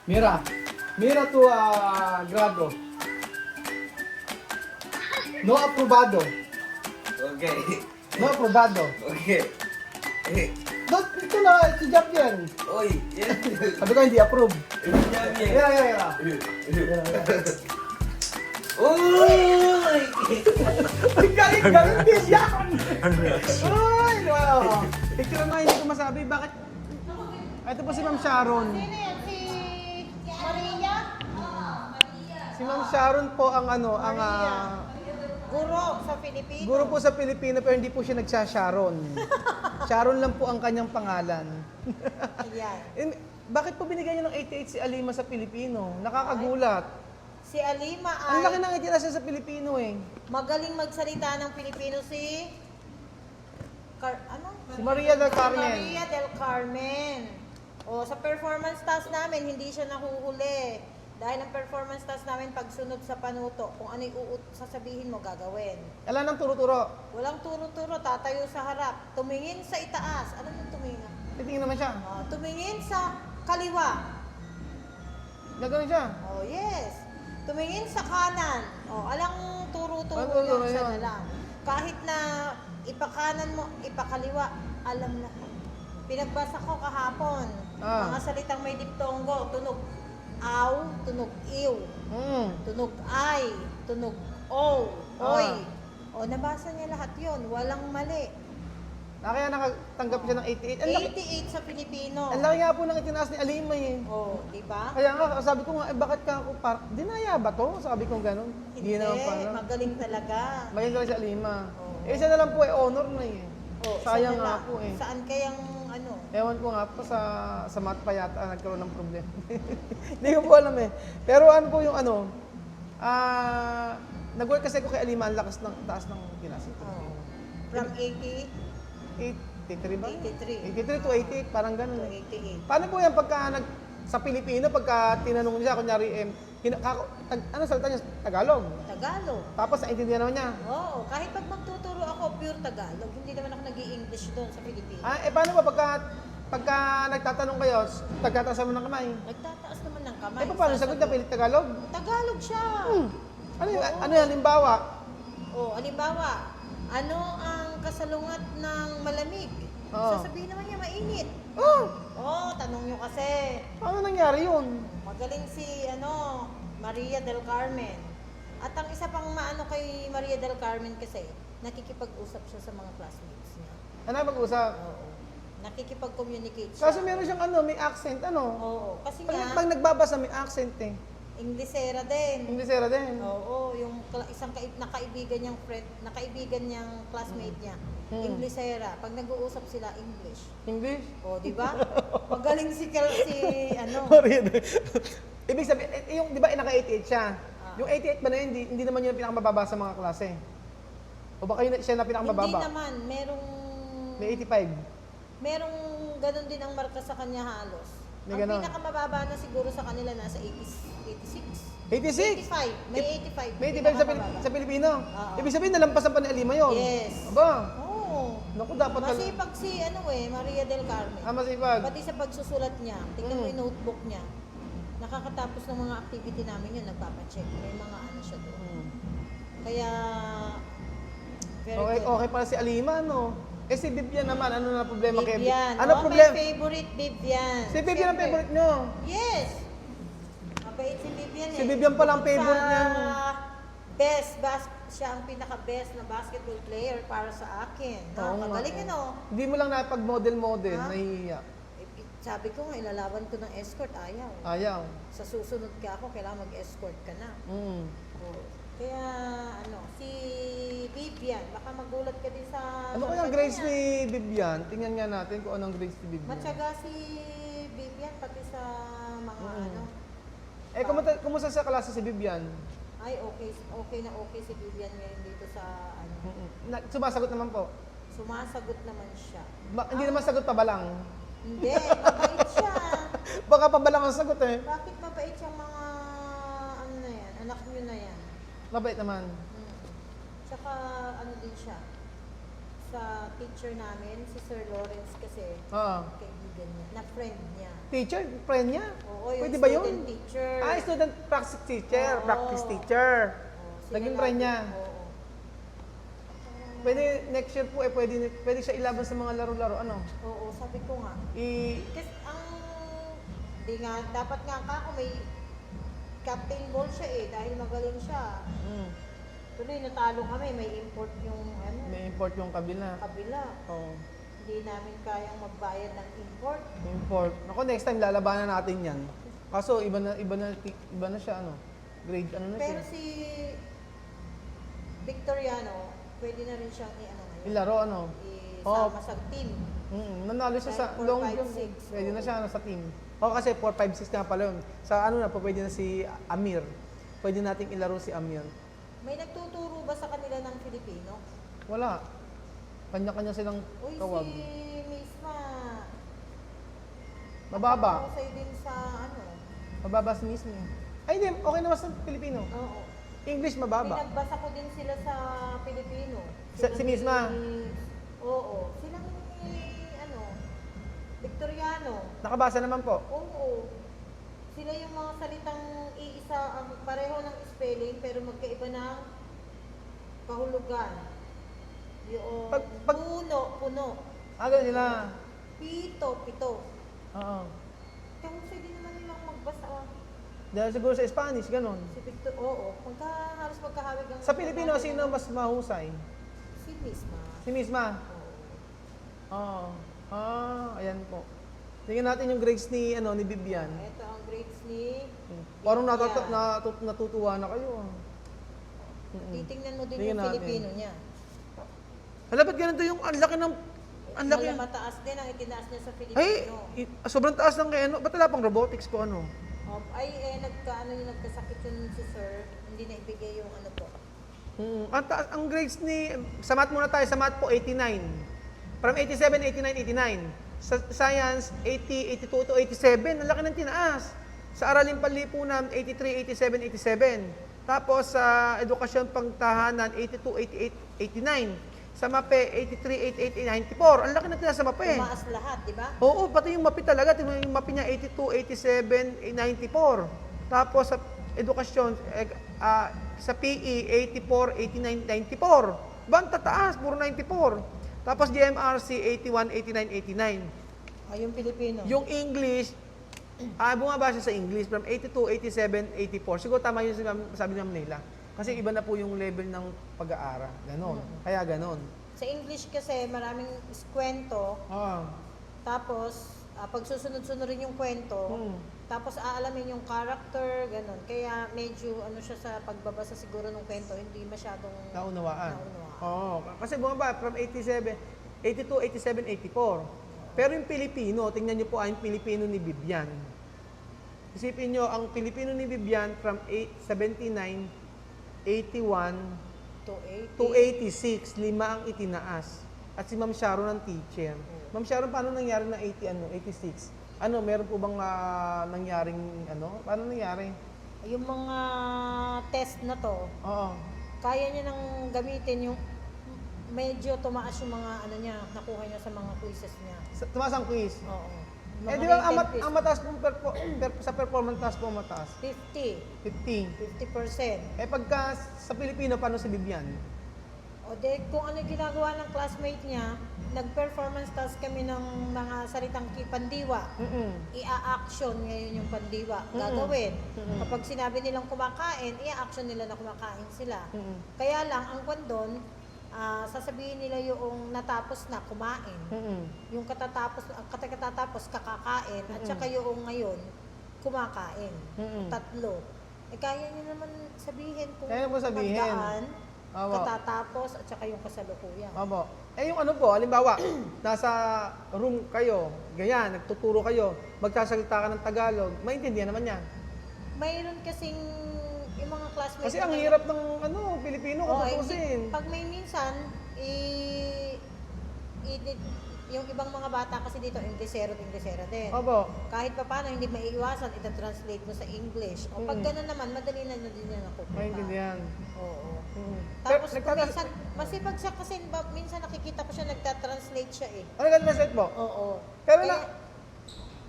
Mira. Mira to grado. No aprobado. Okay. No aprobado. Okay. No, ito na, si Jap yan. Oy, yan. Sabi ko hindi approve. Yan, yan. Yeah. Uy! Ang galing din yan! Ay, wow! Picture nga, hindi ko masabi. Bakit? Ito po si Ma'am Sharon. Sino yan? Si Maria? Si Ma'am Sharon po ang Guro sa Pilipino. guro po sa Pilipino pero hindi po siya nagsasharon. Sharon lang po ang kanyang pangalan. Ayan. Bakit po binigyan niyo ng 88 si Alima sa Pilipino? Nakakagulat. Si Alima Ang laki ay ng itinasa sa Pilipino eh. magaling magsalita ng Pilipino si... ano? Si Maria del Si Carmen. Maria del Carmen. O, sa performance task namin, hindi siya nahuhuli. Dahil ang performance task namin, pagsunod sa panuto, kung ano yung sasabihin mo, gagawin. Alam ng turo-turo. Walang turo-turo, tatayo sa harap. Tumingin sa itaas. Ano yung tumingin? Titingin naman siya. Tumingin sa kaliwa. Nagano siya. Oh, yes. Tumingin sa kanan. Oh, alang turo-turo Ano turo lang siya yun? na lang. Kahit na ipakanan mo, ipakaliwa, alam na. Pinagbasa ko kahapon. Mga salitang may diptongo, tunog aw, tunog iw, tunog ay, tunog o, oy. O, nabasa niya lahat yon, walang mali. Kaya nakatanggap siya ng 88. Ang laki, 88 sa Pilipino. ang laki nga po ng itinaas ni Alima eh. Oh, di ba? Kaya nga, sabi ko nga, bakit ka ako dinaya ba to? Sabi ko gano'n. Hindi, naman pala. magaling talaga. Magaling talaga si Alima. Oo. Eh, isa na lang po eh, honor na eh. Oh, Sayang sana nga lang. po eh. Saan kayang ano? Ewan ko nga po sa math pa yata nagkaroon ng problema. Hindi ko po alam eh. Pero ano po yung nag-work kasi ako kay Alima, ang lakas ng taas ng kinasa. Oh. From 80 83 ba? 83. 83 to 88, parang to gano'n. 88. Paano po yan sa Pilipino, pagka tinanong niya, kunyari, ano salita niya? Tagalog. Tagalog. Tapos naintindihan naman niya. Oo, kahit pag magtuturo ako pure Tagalog, hindi naman ako nag-i-English doon sa Pilipinas. Paano ba pagka nagtatanong kayo, nagtataas mo ng kamay? Nagtataas naman ng kamay. Paano sagot na pilit Tagalog? Tagalog siya. Ano yan, limbawa? Oh, halimbawa, ano ang kasalungat ng malamig? Oo. Sasabihin naman niya mainit. Oh, Oh, tanong nyo kasi. paano nangyari yun? Magaling si Maria del Carmen. At ang isa pang maano kay Maria del Carmen kasi, nakikipag-usap siya sa mga classmates niya. Ano mag-usap? Oo. Nakikipag-communicate siya. Kaso meron siyang may accent, Oo. Kasi Pag nga, nagbabasa, may accent eh. Inglesera din. Inglesera din. Oo, yung isang nakaibigan niyang classmate niya. Inglesera. Pag nag-uusap sila, English. English? O, di ba? Magaling si Ibig sabihin, yung di ba naka-88 siya? Yung 88 ba na yun, hindi naman yun ang pinakamababa sa mga klase? O baka yun siya na Hindi pinakamababa? naman, May 85. merong ganun din ang marka sa kanya halos. May Ang ganon. pinakamababa na siguro sa kanila nasa 86. 86? 85. May 85. May 85 pinakamababa. sa Pilipino? Oo. Ibig sabihin, nalampasan pa ni Alima yun? Yes. Aba, Oo. naku, dapat Masipag si Maria del Carmen. masipag. Pati sa pagsusulat niya, tingnan mo Mm. yung notebook niya. Nakakatapos ng mga activity namin yun, nagpapacheck. May mga ano siya doon. Kaya, very Okay, good. okay pala si Alima, no? Eh si Vivian naman, ano na problema kay Vivian. Ano Oh, problema? my favorite Vivian. Si Vivian ang Siyempre. favorite nyo. Yes. Mabait si Vivian Si Vivian pala ang Bukod favorite sa niya. siya ang pinaka-best na basketball player para sa akin. Oo nga. Magaling yun, Hindi mo lang napag-model-model, Ha? nahihiya. Sabi ko nga, ilalaban ko ng escort, ayaw. Ayaw. Sa susunod ka ako, kailangan mag-escort ka na. Mm. Kaya, si Vivian, baka magulat ka din sa... Ano kaya ang grades ni Vivian? Tingnan nga natin kung anong grades ni Vivian. Matyaga si Vivian, pati sa mga Eh, kumusta sa klase si Vivian? Ay, okay si Vivian ngayon dito sa Sumasagot naman po. Sumasagot naman siya. Hindi naman sagot pa ba lang? Hindi, mabait siya. Baka pa ba lang ang sagot eh? Bakit mabait yung mga anak niyo na yan? Mabait naman. Tsaka din siya. Sa teacher namin, si Sir Lawrence kasi, Oo. kaibigan niya, na friend niya. Teacher, friend niya. Oo, yung Pwede ba yun? student teacher. Student practice teacher. Oo. Practice teacher. Oo, sila Naging lagi. friend niya. Oo. Pwede next year po pwede siya ilaban sa mga laro-laro. Ano? Oo, sabi ko nga. I Kasi di nga, dapat nga ako may captain ball siya dahil magaling siya. Tuloy, natalo kami, may import yung may import yung kabila. kabila. Oo. Hindi namin kayang magbayad ng import. Import. Ako next time lalabanan natin 'yan. Kaso iba na siya ano. Grade ano na Pero siya. si Victoriano, pwede na rin siyang ngayon. Ilaro ano. Isama sa team. Nanalo siya sa Like 4, long 5, jump. 6. Pwede na siya sa team. O kasi 4, 5, 6 nga pala yun. Sa ano na po, pwede na si Amir. Pwede nating ilaro si Amir. May nagtuturo ba sa kanila ng Filipino? Wala. Kanya-kanya silang Uy, tawag. si Misma. Mababa. Nakakausay din sa Mababa si mismo. Ay, hindi. Okay naman sa Pilipino. Oo. English May mababa. nagbasa ko din sila sa Pilipino. Si Misma? Oo. Silang Victoriano. Nakabasa naman po. Oo. Sila yung mga salitang iisa, ang pareho ng spelling pero magkaiba ng kahulugan. Yung puno. Ganun nila. Pito. Oo. Kahusay din naman nilang magbasa. Dahil siguro sa Spanish, ganun. Si Victor, oo. Halos magkahawig ang... Sa Pilipino, sino mas mahusay? Si Misma. Si Misma? Oo. Oo. Ayan po. Tingnan natin yung grades ni Bibian. Ito ang grades ni... Parang Bibian. natutuwa na kayo. Titingnan mo din Tingnan yung natin. Filipino niya. Hala, ba't ganito yung ang laki ng... Ang laki. Mataas din ang itinaas niya sa Filipino. Ay, sobrang taas ng kay Ba't wala pang robotics po ano? Nagkasakit yun si sir. Hindi na ibigay yung po. Ang grades ni... Sa math muna tayo. Sa math po, 89. From 87, 89, 89. Sa science, 80, 82 to 87. Ang laki ng tinaas. Sa aralin panlipunan, 83, 87, 87. Tapos sa edukasyon pangtahanan, 82, 88, 89. Sa MAPE, 83, 88, 94. Ang laki ng tinaas sa MAPE. Tumaas lahat, di ba? Oo, pati yung MAPE talaga. Tingnan yung MAPE niya, 82, 87, 94. Tapos sa edukasyon, sa PE, 84, 89, 94. Ba, ang tataas, puro 94. Tapos GMRC, 81, 89, 89. Yung Pilipino. Yung English, bumaba siya sa English from 82, 87, 84. Siguro tama yung sabi naman nila. Kasi iba na po yung level ng pag-aaral. Ganon. Kaya ganon. Sa English kasi maraming kwento. Tapos, pag susunod-sunod rin yung kwento, tapos aalamin yung character, ganon. Kaya medyo siya sa pagbabasa siguro ng kwento, hindi masyadong naunawaan. Oo. Kasi bumaba from 87, 82, 87, 84. Pero yung Pilipino, tingnan niyo po yung Pilipino ni Bibian. Isipin niyo, ang Pilipino ni Bibian from 79, 81 to 86, 5 ang itinaas. At si Ma'am Sharon ang teacher. Ma'am Sharon, paano nangyari na 86? Meron po bang nangyaring Paano nangyari? Yung mga test na to, Oo. kaya niya nang gamitin yung medyo tumaas yung mga nakuha niya sa mga quizzes niya. Tumaas ang quiz. Oo. Di ba ang mataas po sa performance taas po mataas? 50. 50. 50%. Pagka sa Pilipino, paano si Bibian? Kung ano yung ginagawa ng classmate niya, nag-performance task kami ng mga salitang pandiwa. I-a-action ngayon yung pandiwa. Gagawin. Kapag sinabi nilang kumakain, i-a-action nila na kumakain sila. Kaya lang, ang doon, sasabihin nila yung natapos na kumain. Yung katatapos kakakain at saka yung ngayon kumakain. Tatlo. Kaya niyo naman sabihin kung hanggaan, katatapos at saka yung kasalukuyan. Opo. Yung halimbawa, nasa room kayo, ganyan, nagtuturo kayo, magsasalita ka ng Tagalog, maintindihan naman niya. Mayroon kasing yung mga classmates. Kasi ang hirap ng Pilipino kung tutusin. Pag may minsan, yung ibang mga bata kasi dito, Inglesero din. Opo. Kahit pa paano, hindi maiiwasan, ita-translate mo sa English. O pag gano'n naman, madali na din yan nakukuha. Maintindihan. Oo. Tapos, Tapos minsan, masipag siya kasi minsan nakikita ko siya, nagta-translate siya eh. Ano ka-translate po? Oo. Pero Kaya,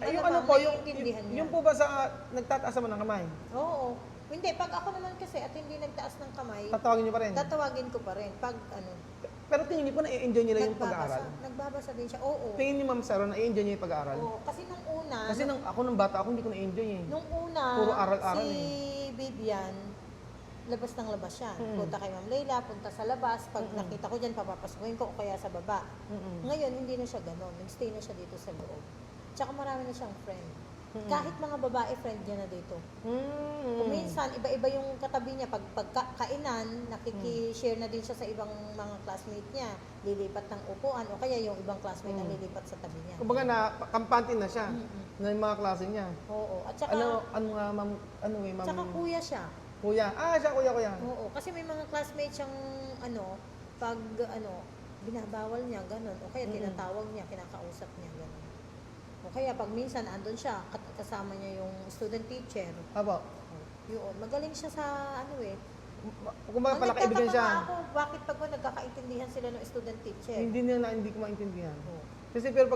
Ay, yung malamang ano po, naiintindihan niya. yung po ba sa nagtataas naman ng kamay? Oo. Hindi, pag ako naman kasi at hindi nagtaas ng kamay, Tatawagin niyo pa rin? tatawagin ko pa rin. Pag ano, Pero tingin niyo po na-enjoy niyo lang yung pag-aaral? Nagbabasa din siya. Oo. Tingin niyo, Ma'am Saro, na-enjoy niyo yung pag-aaral? Oo. Kasi nung una, Kasi ako nung bata ako, hindi ko na-enjoy eh. nung una, Puro aral-aral si Vivian, labas ng labas siya. Punta kay Ma'am Leila, punta sa labas. Pag nakita ko dyan, papapasukin ko o kaya sa baba. Ngayon, hindi na siya ganon. Nag-stay na siya dito sa loob. Tsaka marami na siyang friend. Kahit mga babae, friend niya na dito. Kung minsan, iba-iba yung katabi niya. Pag pagkainan, nakiki-share na din siya sa ibang mga classmate niya. Lilipat ng upuan o kaya yung ibang classmate ang lilipat sa tabi niya. Kumbaga na, kampante na siya na yung mga klase niya. Oo. At saka, Ano nga, Ma'am, Ma'am? tsaka kuya siya. Kuya. Siya, kuya. Oo. Kasi may mga classmates siyang, pag, binabawal niya, gano'n. O kaya tinatawag niya, kinakausap niya, gano'n. O kaya pag minsan andun siya, kasama niya yung student teacher. Apo. Yun, magaling siya sa Kumbaga pala kaibigan nagtataka siya. nga ako, bakit pag nagkakaintindihan sila ng student teacher? Hindi ko maintindihan. Oo. Kasi pero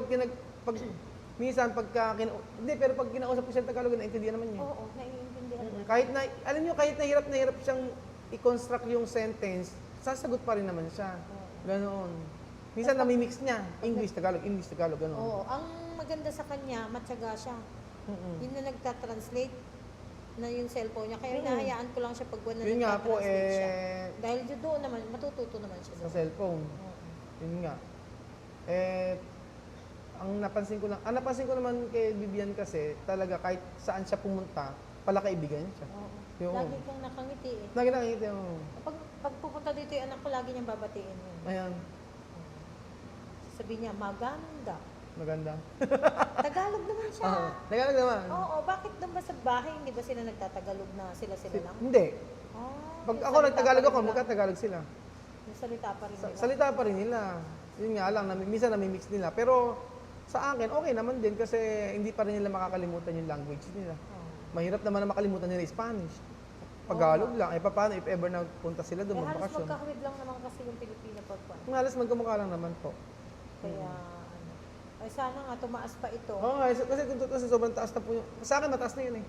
minsan hindi, pero pag kinausap ko siya ng Tagalog, naintindihan naman niya. Oo, naiintindihan niya. Kahit na, alam niyo, kahit na hirap siyang i-construct yung sentence, sasagot pa rin naman siya. Ganoon. Minsan namimix niya, English, Tagalog, ganoon. Oo, ang maganda sa kanya, matyaga siya. Yun na nagta-translate na yung cellphone niya. Kaya hinahayaan ko lang siya pag wala Yun nga po, nagta-translate siya. Dahil doon naman, matututo naman siya sa doon. cellphone. Oo. Yun nga. Ang napansin ko naman kay Vivian kasi, talaga kahit saan siya pumunta, pala kaibigan siya. Oo. Yun. Lagi kang nakangiti eh. Lagi nakikita mo. Pag pupunta dito yung anak ko, lagi niyang babatiin yun. Ayan, Sabi niya, maganda. maganda. Tagalog naman siya. Oo. Tagalog naman. Oo, bakit doon ba sa bahay, hindi ba sila nagtatagalog na sila-sila lang? Hindi. Oh, Pag ako nagtagalog ako, magkatagalog sila. Yung salita pa rin nila. Salita pa rin nila. Yun nga lang, minsan namimix nila. Pero sa akin, okay naman din kasi hindi pa rin nila makakalimutan yung language nila. Oo. Mahirap naman na makalimutan nila yung Spanish. Tagalog lang. Paano if ever nagpunta sila doon Halos magbakasyon? magkahawig lang naman kasi yung Pilipino pagpan. Halos magkamukha lang naman po. Kaya, ay sana nga tumaas pa ito. Oo nga, kasi kung tutusin, sobrang taas na po yung, sa akin mataas na yun eh.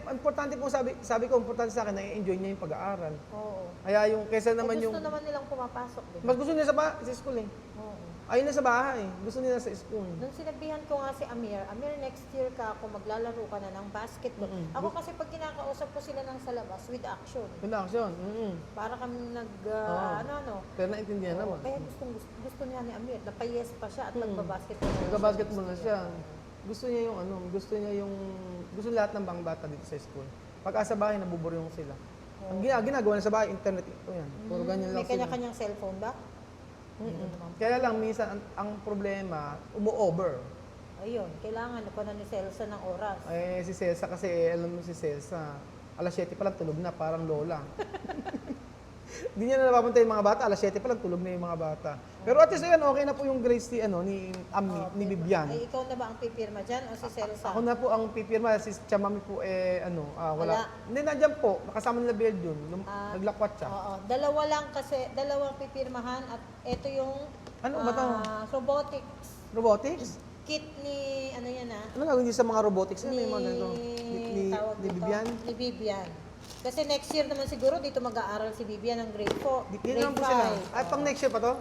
Importante po sabi ko, importante sa akin na i-enjoy niya yung pag-aaral. Oo. Kaya yung, kesa naman Gusto yung, naman nilang pumapasok, di ba? mas gusto niya sa school eh. Oo. Ayun na sa bahay, gusto nila sa school. Nung sinabihan ko nga si Amir, next year ka ako maglalaro ka na ng basketball. Ako kasi pag kinakausap ko sila ng sa labas, with action. With action. Para kami Oo. Pero naintindihan naman. Kaya gusto niya ni Amir, napayes pa siya at nagbabasketball. Nagka-basketball na siya. Gusto niya yung gusto lahat ng bang bata dito sa school. Pagka sa bahay, nabuburyong sila. Ang ginagawa na sa bahay, internet ito yan. Puro ganyan lang May sila. kanya-kanyang cellphone ba? Kaya lang, minsan, ang problema, umu-over. Ayun, kailangan pa na ni Celsa ng oras. Si Celsa kasi, alam mo si Celsa, alas 7 pa lang tulog na, parang lola. Hindi niya na napapunta yung mga bata, alas 7 pa lang tulog na yung mga bata. Pero at least ayan, okay na po yung grades ni Vivian. Ay, ikaw na ba ang pipirma dyan o si Celsa? Ako na po ang pipirma, si Chamami po wala. Wala. Hindi, nandiyan po, nakasama nila Bel yun, naglakwat siya. Oo, dalawa lang kasi, dalawang pipirmahan at ito yung Ano ba to? robotics Robotics? kit ni, ano yan Ano gagawin niyo sa mga robotics? Ano ni, yung mga ganito? tawag Ni dito, Vivian? Ni Vivian. Kasi next year naman siguro dito mag-aaral si Vivian ng grade 4. Yun naman po sila. Ay, pang next year pa to?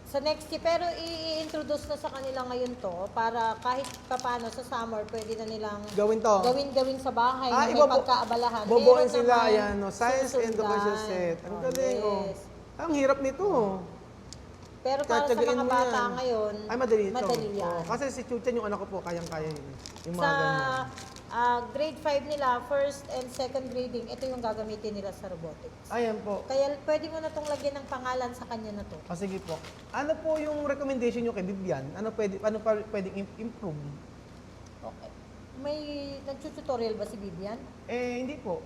Sa next year, pero i-introduce na sa kanila ngayon to para kahit papano sa summer pwede na nilang Gawin to? gawin sa bahay na may pagkaabalahan. Boboin Meron sila, naman ayan, no, science and commercial susundan. set. Ang Oh, galing, oh. yes. Ang hirap nito. Pero para sa Tiyatyagaan mga mo bata yan. ngayon, Ay, madali ito. madali yan. Oh, kasi si Chuchan, yung anak ko po, kayang-kaya yun. Yung mga Sa ganyan. grade 5 nila, first and second grading, ito yung gagamitin nila sa robotics. Ayan po. Kaya pwede mo na itong lagyan ng pangalan sa kanya na to. Sige po. Ano po yung recommendation nyo kay Vivian? Ano pa pwedeng improve? Okay. May nag-tutorial ba si Vivian? Hindi po.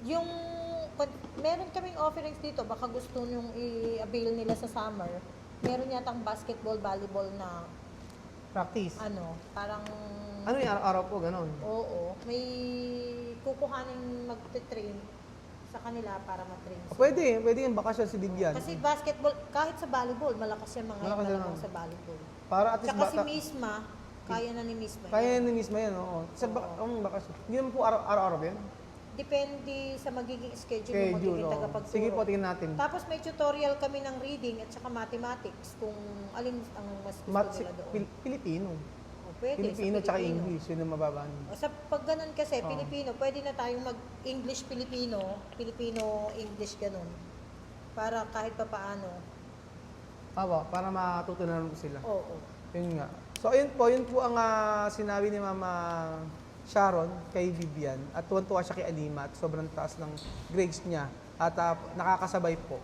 Yung, meron kaming offerings dito, baka gusto nyong i-avail nila sa summer. Meron yatang basketball, volleyball na, Practice. parang, Ano yung araw-araw po, ganon? oo, may kukuhanin magte-train sa kanila para ma-train sila. Pwede yung bakasyon si Vivian. Kasi basketball, kahit sa volleyball, malakas yan mga Malakas yan. malamang sa volleyball. Para at least Tsaka si bata. Misma, Kaya na ni Miss ba? Kaya ni mismo yan, oo. Sa bakasyon. Hindi naman po araw-araw yan. Depende sa magiging schedule ng Schedule, magiging oo. tagapagturo. Sige po, tingnan natin. Tapos may tutorial kami ng reading at saka mathematics kung alin ang mas gusto nila doon. Filipino. O, pwede, Filipino sa tsaka Pilipino. English, yun ang mababaan. O, sa pag ganun kasi, Oo. Pilipino, pwede na tayong mag-English-Pilipino, Pilipino-English ganun. Para kahit pa paano. Para matuto na naman po sila. Oo. Yun nga. So, yun po ang sinabi ni Mama Sharon kay Vivian. At tuwan-tuwa siya kay Alima at sobrang taas ng grades niya. At nakakasabay po.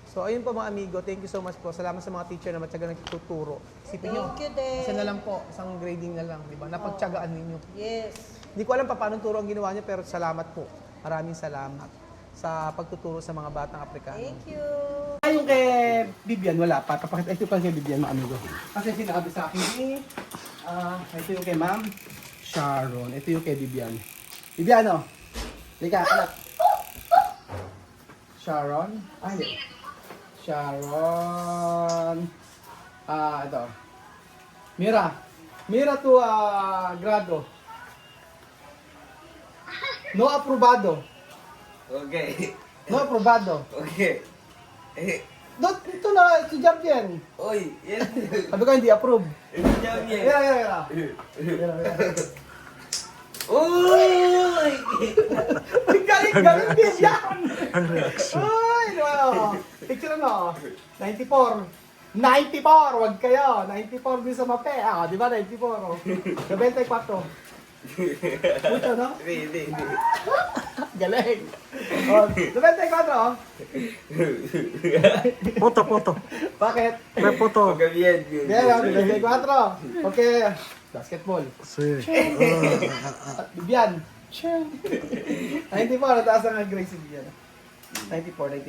So, ayun po mga amigo. Thank you so much po. Salamat sa mga teacher na matyaga nagtuturo. Isipin nyo, Thank you din. isa na lang po. Isang grading na lang. Diba? Napagtyagaan ninyo. Yes. Hindi ko alam pa paano turo ang ginawa niyo, pero salamat po. Maraming salamat sa pagtuturo sa mga batang Aprikano. Thank you. Yung kay Vivian, wala pa. Papakita ito pa kay Vivian, mga amigo. Kasi sinabi sa akin ito yung kay Ma'am Sharon. Ito yung kay Vivian. Vivian, oh. Lika, anak. Sharon. Hindi. Sharon. Ito. Mira. Mira to grado. No aprobado. Okay. No aprobado. Okay. Ito na, si Jam yan. Oy, yan. Sabi ko hindi approve. Yan, yan. Yeah. Uy! Galing din yan! Ang reaction. Ay, wow. Picture mo. 94. 94! Wag kayo. 94 din sa mape. Di ba? 94. Oh. 94. Puto, no? Hindi. Galing. Oh, 94, oh. Foto. Bakit? May foto. Okay, yan. Yan, 94. Okay. Basketball. Sí. Bibian. 94, nataas ang grade si Bibian. 94.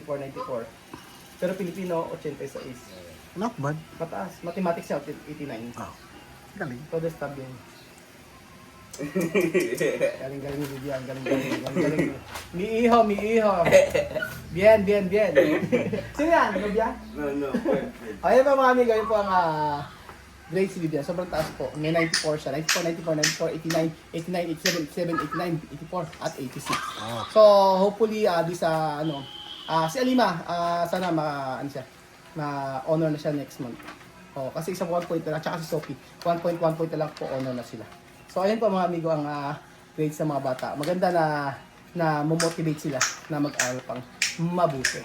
Pero Pilipino, 86. Not bad. Mataas. Mathematics siya, 89. Oh. Galing. Todo stab yun. Galing ni Bibian. Galing. Miiho. Bien. Sino yan? Bibian? No. Ayan ba mga amigo, yun po ang grade si Vivian. Sobrang taas po. May 94 siya. 94, 89, 87, 89, 84, at 86. So, hopefully, di sa, si Alima, sana ma-honor na siya next month. Kasi isang 1 point na lang, tsaka si Sophie, 1 point na lang po, honor na sila. So, ayan po mga amigo, ang grades sa mga bata. Maganda na motivate sila na mag-aral pang mabuti.